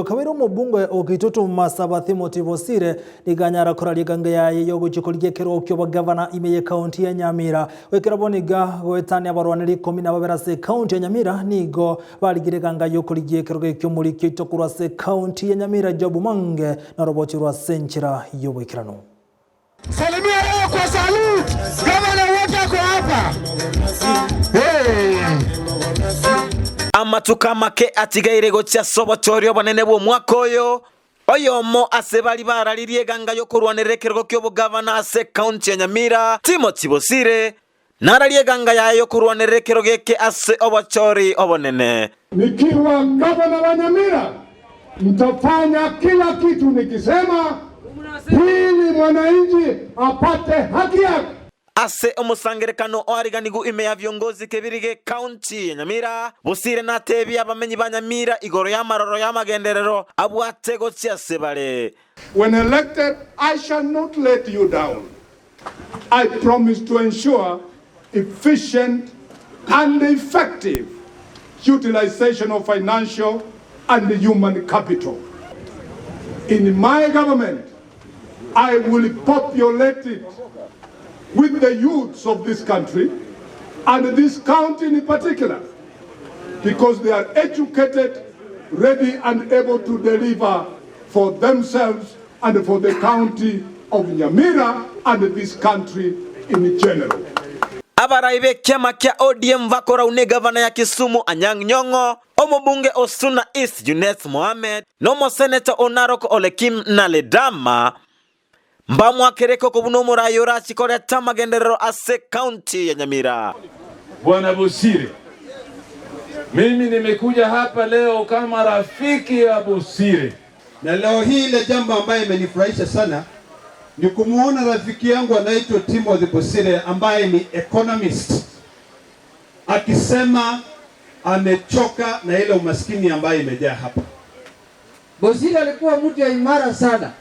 Kawiro mubunge okitutu Masabathi Bosire liganyara koraliga yaye yo guchikoliye kero kyo gavana imeye county ya Nyamira wekiraboniga gwetania barwaniri 12 se county ya Nyamira nigo baligirega yo koliye kero kyo muri kitokura se county ya Nyamira Job Mange na roboti rwa senchira yo wekirano. Salimia leo kwa salute gavana wote kwa hapa. Amatuka make atigaire gocha Gubernatorial banene bo mwaka oyo mo asebali baralirie ganga yo kurwanira kirgo kyo gavana ase county ya Nyamira Bosire naralie ganga yayo kurwanira kirgo geke ase Gubernatorial obonene. Nikiwa gavana wa Nyamira mtafanya kila kitu nikisema ili mwananchi apate haki yake. Ase omusangerekano oariganigu ime ya viongozi kebirige county ya Nyamira Bosire na tebi abamenyi ba Nyamira igoro ya maroro ya magenderero abwatego cyasebale. When elected, I shall not let you down. I promise to ensure efficient and effective utilization of financial and human capital. In my government, I will populate it with the youths of this country and this county in particular, because they are educated, ready and able to deliver for themselves and for the county of Nyamira and this country in general. Abaraibe kiama kia ODM vakora une gavana ya Kisumu Anyang' Nyong'o, omobunge Osuna East Junet Mohamed, nomo senator Onarok Olekim Naledama, mbamwa kereko kubunomo rayora chikore tamagenderero ase county ya Nyamira. Bwana Bosire, mimi nimekuja hapa leo kama rafiki ya Bosire. Na leo hii ile jambo ambaye imenifurahisha sana ni kumuona rafiki yangu anaitwa Bosire ambaye ni economist akisema amechoka na ile umaskini ambaye imejaa hapa. Bosire alikuwa mtu ya imara sana.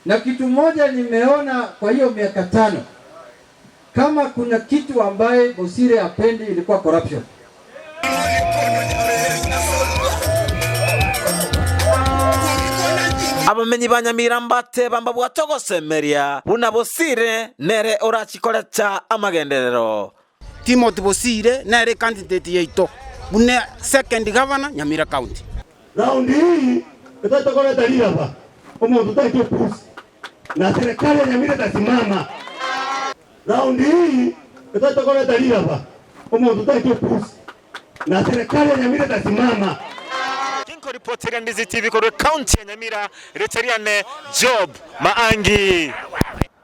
Na kitu moja nimeona kwa hiyo miaka 5, kama kuna kitu ambaye Bosire apendi ilikuwa corruption. Abamenyi ba Nyamira mbate bamba bwatogo semeria buna Bosire nere orachikoleta amagenderero. Bosire nere candidate yeito bune second governor Nyamira County. Round hii tutatoka dalili hapa. Omo tutaitwa pusi. Na serikali ya Nyamira tasimama. Raundi hii tutatoka dalili hapa. Omo tutaitwa pusi. Na serikali ya Nyamira tasimama. Kinko reporter Ndizi TV kwa county ya Nyamira Retariane Job Maangi.